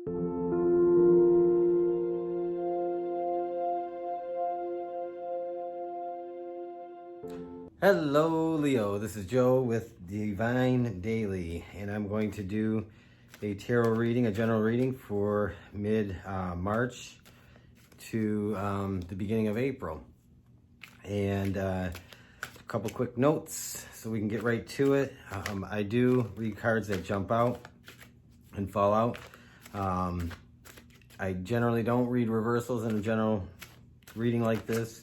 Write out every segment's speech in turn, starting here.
Hello Leo, this is Joe with Divine Daily, and I'm going to do a tarot reading, a general reading for mid-March to the beginning of April. And a couple quick notes so we can get right to it. I do read cards that jump out and fall out. I generally don't read reversals in a general reading like this.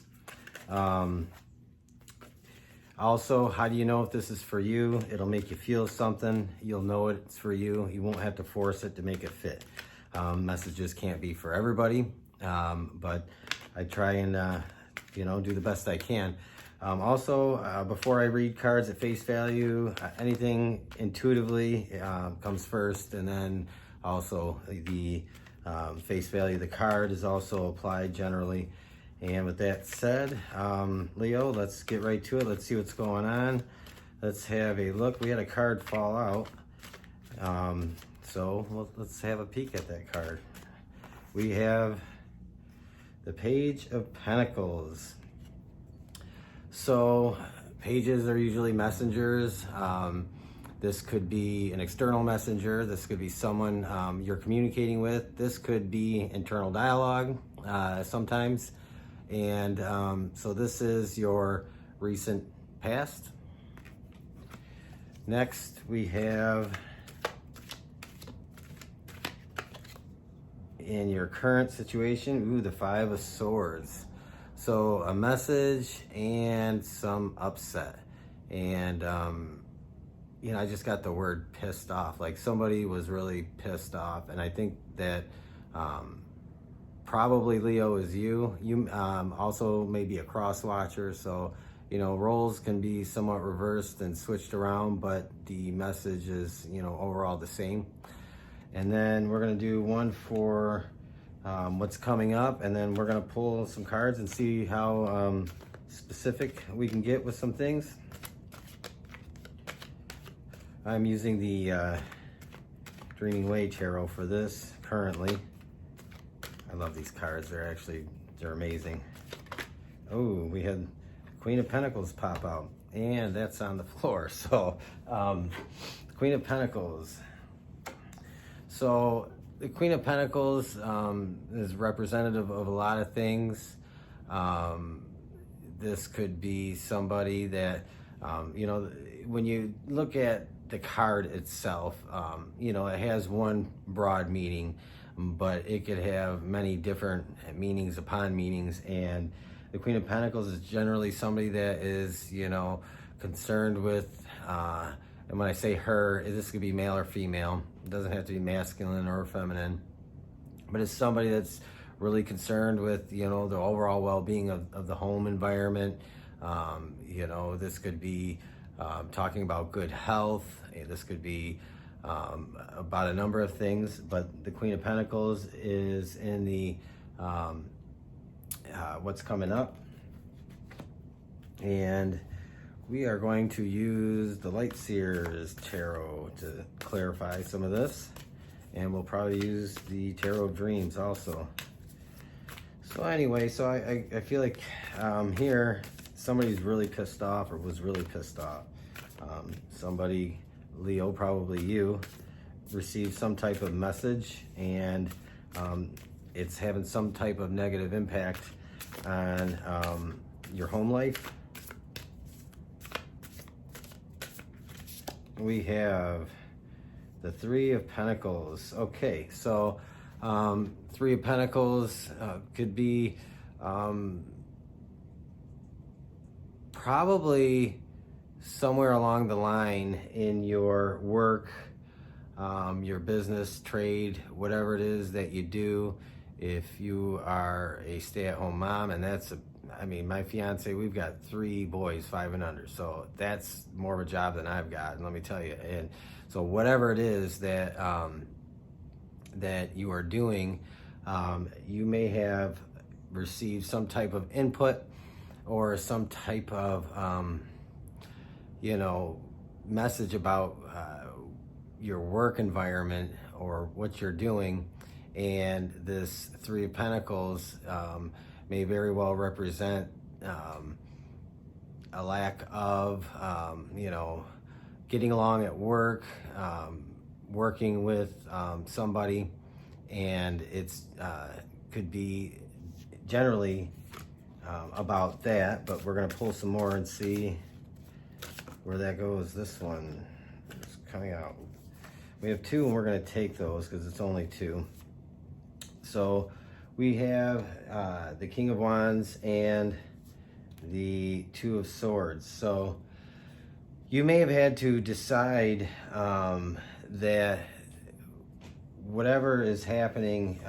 Also, how do you know if this is for you? It'll make you feel something. You'll know it's for you. You won't have to force it to make it fit. Messages can't be for everybody, but I try and do the best I can. Also, before I read cards at face value, anything intuitively comes first, and then also the face value of the card is also applied generally. And with that said, Leo, let's get right to it. Let's see what's going on. Let's have a look. We had a card fall out. Let's have a peek at that card. We have the Page of Pentacles. So pages are usually messengers. This could be an external messenger. This could be someone you're communicating with. This could be internal dialogue sometimes. And so this is your recent past. Next, we have in your current situation, the Five of Swords. So a message and some upset. And, I just got the word pissed off. Like somebody was really pissed off. And I think that probably Leo is you. You also may be a cross watcher, so roles can be somewhat reversed and switched around, but the message is overall the same. And then we're gonna do one for what's coming up, and then we're gonna pull some cards and see how specific we can get with some things. I'm using the Dreaming Way Tarot for this currently. I love these cards. They're amazing. Oh, we had Queen of Pentacles pop out, and that's on the floor. So, Queen of Pentacles. So, the Queen of Pentacles is representative of a lot of things. This could be somebody that, when you look at the card itself, it has one broad meaning, but it could have many different meanings upon meanings. And the Queen of Pentacles is generally somebody that is, concerned with, and when I say her, this could be male or female. It doesn't have to be masculine or feminine, but it's somebody that's really concerned with, the overall well-being of the home environment. This could be talking about good health. This could be about a number of things, but the Queen of Pentacles is in the what's coming up, and we are going to use the Light Seers Tarot to clarify some of this, and we'll probably use the Tarot of Dreams also. So anyway, I feel like here somebody's really pissed off or was really pissed off. Somebody, Leo, probably you, received some type of message, and it's having some type of negative impact on your home life. We have the Three of Pentacles. Okay, so Three of Pentacles could be probably somewhere along the line in your work, your business, trade, whatever it is that you do. If you are a stay-at-home mom, and my fiance, we've got 3 boys, 5 and under, so that's more of a job than I've got, and let me tell you. And so whatever it is that that you are doing, you may have received some type of input or some type of message about your work environment or what you're doing, And this Three of Pentacles may very well represent a lack of, getting along at work, working with somebody, and it's could be generally about that, but we're going to pull some more and see where that goes. This one is coming out. We have two, and we're going to take those because it's only two. So we have the King of Wands and the Two of Swords. So you may have had to decide that whatever is happening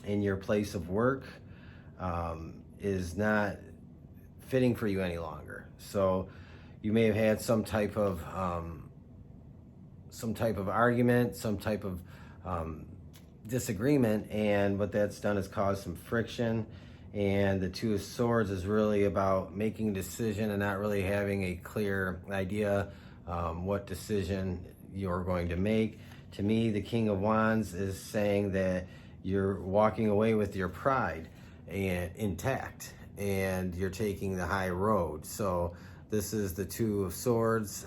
in your place of work is not fitting for you any longer. So you may have had some type of argument, some type of disagreement, and what that's done is caused some friction. And the Two of Swords is really about making a decision and not really having a clear idea what decision you're going to make. To me, the King of Wands is saying that you're walking away with your pride and intact, and you're taking the high road. So this is the Two of Swords.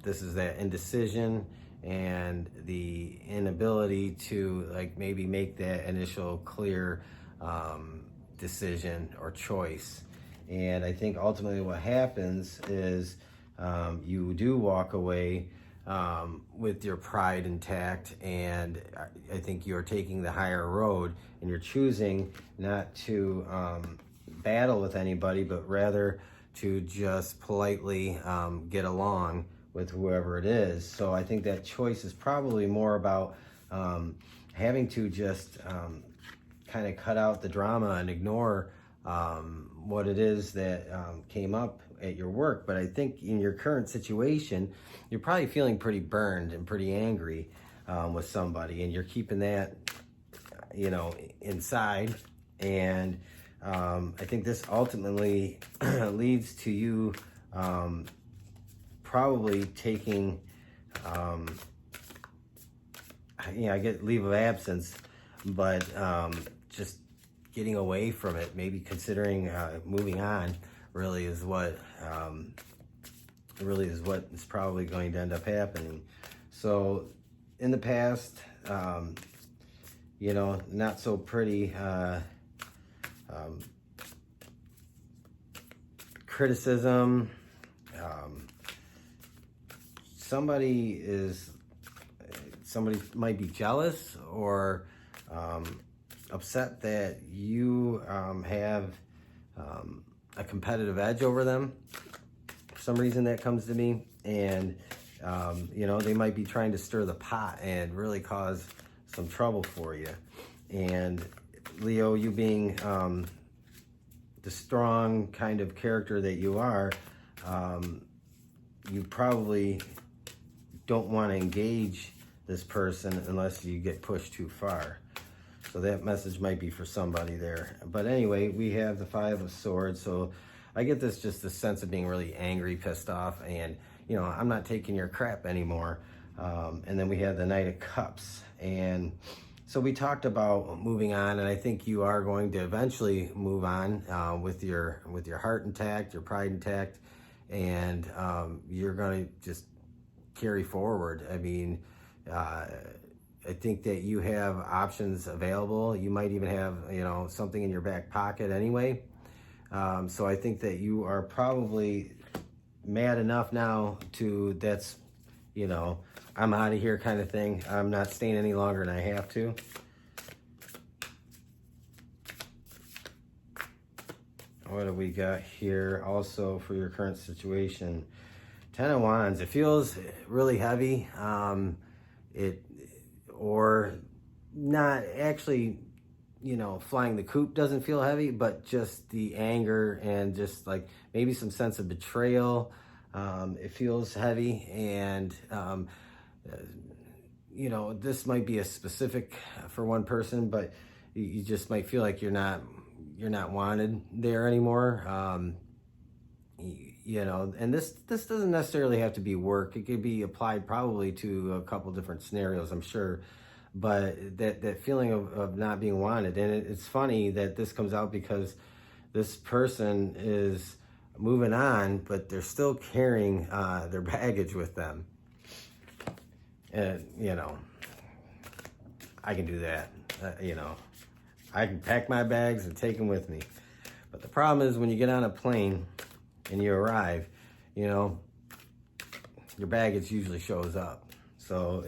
This is that indecision and the inability to maybe make that initial clear decision or choice. And I think ultimately what happens is you do walk away with your pride intact, and I think you're taking the higher road, and you're choosing not to battle with anybody, but rather to just politely get along with whoever it is. So I think that choice is probably more about having to just kind of cut out the drama and ignore what it is that came up at your work. But I think in your current situation, you're probably feeling pretty burned and pretty angry with somebody, and you're keeping that, inside. And I think this ultimately leads to you probably taking, I get leave of absence, but just getting away from it, maybe considering moving on, really is what is probably going to end up happening. So in the past, not so pretty criticism. Somebody might be jealous or upset that you have a competitive edge over them. For some reason that comes to me, and they might be trying to stir the pot and really cause some trouble for you. And Leo, you being the strong kind of character that you are, you probably don't want to engage this person unless you get pushed too far. So that message might be for somebody there. But anyway, we have the Five of Swords. So I get this sense of being really angry, pissed off, and I'm not taking your crap anymore. And then we have the Knight of Cups. And so we talked about moving on, and I think you are going to eventually move on with your heart intact, your pride intact, and you're going to just carry forward. I mean, I think that you have options available. You might even have, something in your back pocket anyway. So I think that you are probably mad enough now to, that's, I'm out of here kind of thing. I'm not staying any longer than I have to. What do we got here also for your current situation? Ten of Wands. It feels really heavy. Or not actually, flying the coop doesn't feel heavy, but just the anger and just maybe some sense of betrayal. It feels heavy, and this might be a specific for one person, but you just might feel like you're not wanted there anymore. And this doesn't necessarily have to be work. It could be applied probably to a couple different scenarios, I'm sure. but that feeling of not being wanted. And it's funny that this comes out because this person is moving on, but they're still carrying their baggage with them. And, you know, I can do that. You know, I can pack my bags and take them with me. But the problem is when you get on a plane and you arrive, you know, your baggage usually shows up. So,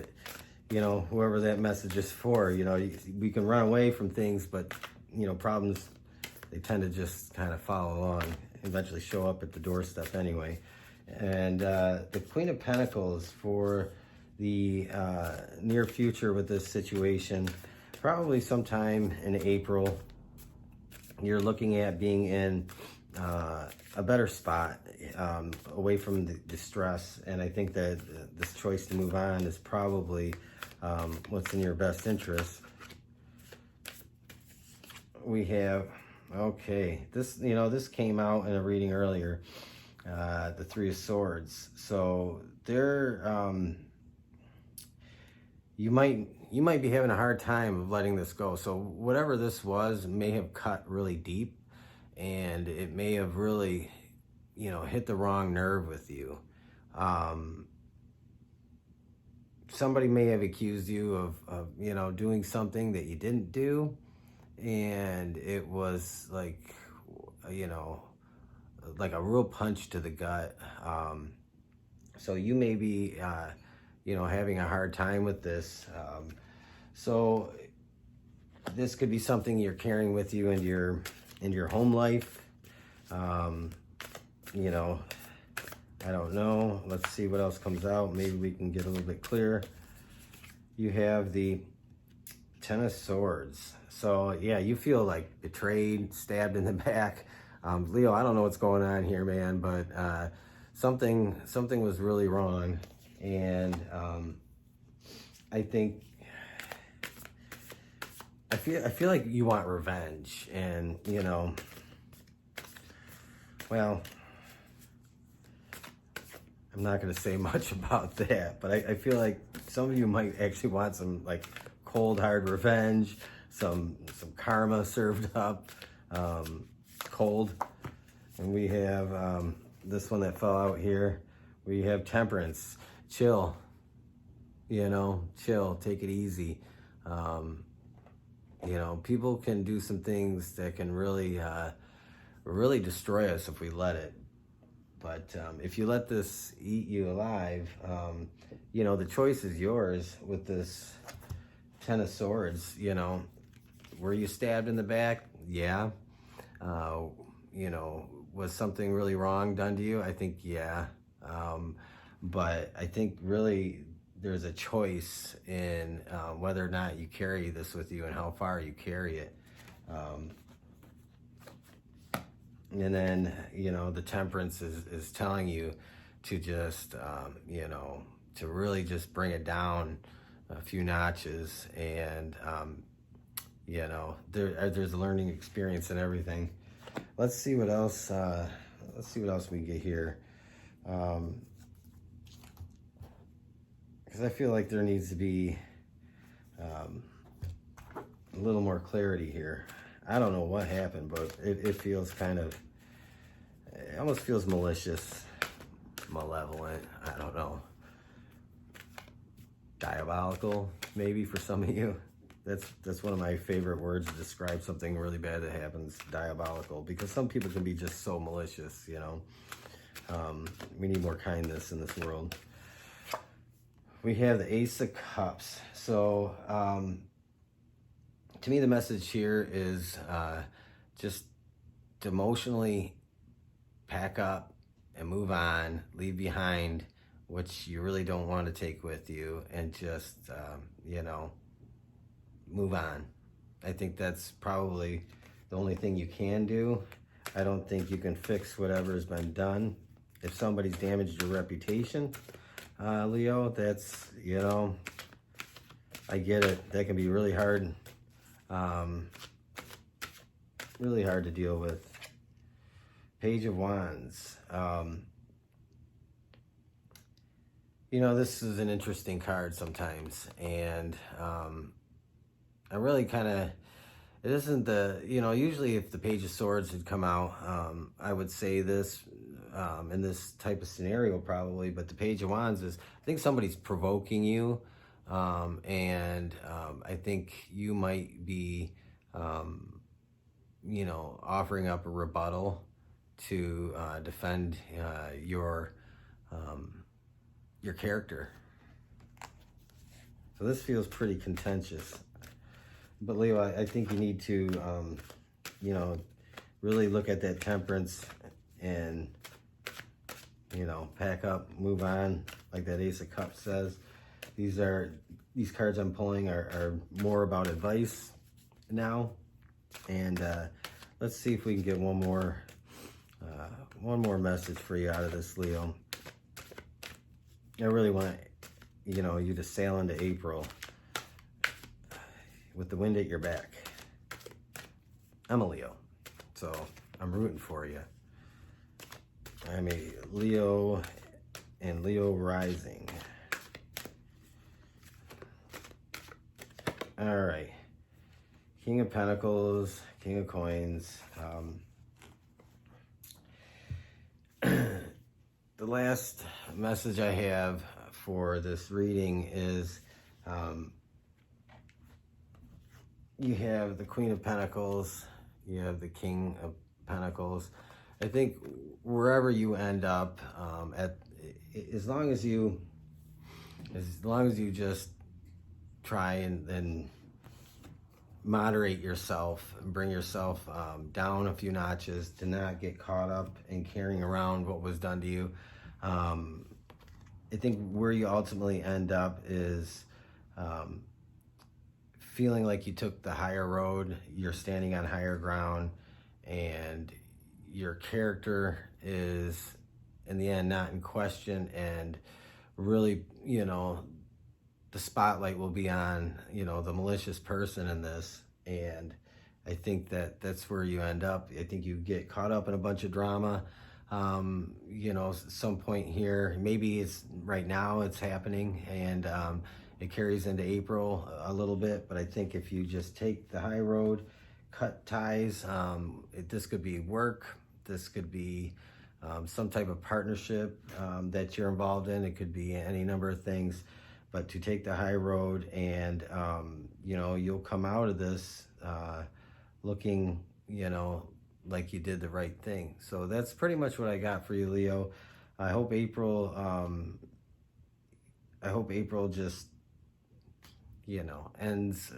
you know, whoever that message is for, you know, we can run away from things, but, you know, problems, they tend to just kind of follow along, eventually show up at the doorstep anyway. And the Queen of Pentacles for the near future with this situation, probably sometime in April, you're looking at being in a better spot, away from the stress. And I think that this choice to move on is probably what's in your best interest. We have, okay, this, you know, this came out in a reading earlier, the Three of Swords. So there, you might be having a hard time of letting this go. So whatever this was may have cut really deep, and it may have really, you know, hit the wrong nerve with you. Somebody may have accused you of, you know, doing something that you didn't do, and it was like, you know, like a real punch to the gut. So you may be, you know, having a hard time with this. So this could be something you're carrying with you into your home life. You know, I don't know. Let's see what else comes out. Maybe we can get a little bit clearer. You have the Ten of Swords. So yeah, you feel like betrayed, stabbed in the back. Leo, I don't know what's going on here, man, but something was really wrong. And I think I feel like you want revenge, and you know, well, I'm not going to say much about that, but I feel like some of you might actually want some like cold hard revenge, some karma served up, cold. And we have this one that fell out here. We have Temperance. Chill, you know, chill, take it easy. You know, people can do some things that can really, really destroy us if we let it. But if you let this eat you alive, you know, the choice is yours with this Ten of Swords. You know, were you stabbed in the back? Yeah. You know, was something really wrong done to you? I think, yeah. But I think really there's a choice in whether or not you carry this with you and how far you carry it. And then, you know, the Temperance is telling you to just, you know, to really just bring it down a few notches. And, you know, there's a learning experience and everything. Let's see what else, we get here. Because I feel like there needs to be a little more clarity here. I don't know what happened, but it feels kind of, it almost feels malicious, malevolent, I don't know. Diabolical, maybe for some of you. That's one of my favorite words to describe something really bad that happens, diabolical, because some people can be just so malicious, you know. We need more kindness in this world. We have the Ace of Cups. So, to me, the message here is just to emotionally pack up and move on, leave behind what you really don't want to take with you, and just, you know, move on. I think that's probably the only thing you can do. I don't think you can fix whatever has been done. If somebody's damaged your reputation, Leo, that's, you know, I get it. That can be really hard. Really hard to deal with. Page of Wands. This is an interesting card sometimes, and I really kind of, it isn't usually if the Page of Swords had come out, I would say this in this type of scenario probably, but the Page of Wands is, I think somebody's provoking you, and I think you might be, offering up a rebuttal to defend your character. So this feels pretty contentious. But Leo, I think you need to, really look at that Temperance and, pack up, move on, like that Ace of Cups says. These cards I'm pulling are more about advice now. And let's see if we can get one more message for you out of this, Leo. I really want, you to sail into April with the wind at your back. I'm a Leo, so I'm rooting for you. I'm a Leo and Leo rising. All right. King of Pentacles, King of Coins. The last message I have for this reading is you have the Queen of Pentacles, you have the King of Pentacles. I think wherever you end up, as long as you just try and moderate yourself and bring yourself down a few notches to not get caught up in carrying around what was done to you. I think where you ultimately end up is feeling like you took the higher road, you're standing on higher ground, and your character is in the end not in question, and really, the spotlight will be on, the malicious person in this. And I think that's where you end up. I think you get caught up in a bunch of drama, some point here, maybe it's right now it's happening, and it carries into April a little bit. But I think if you just take the high road, cut ties, this could be work, this could be some type of partnership that you're involved in. It could be any number of things. But to take the high road, and you'll come out of this looking, like you did the right thing. So that's pretty much what I got for you, Leo. I hope April just, ends,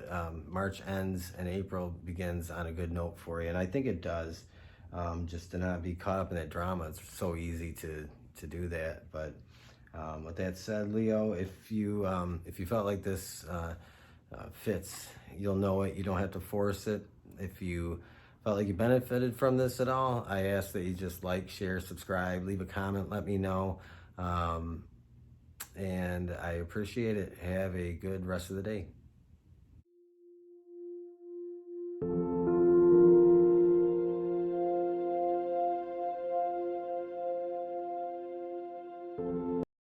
March ends and April begins on a good note for you. And I think it does, just to not be caught up in that drama. It's so easy to do that. But with that said, Leo, if you felt like this fits, you'll know it. You don't have to force it. If you felt like you benefited from this at all, I ask that you just like, share, subscribe, leave a comment, let me know. And I appreciate it. Have a good rest of the day.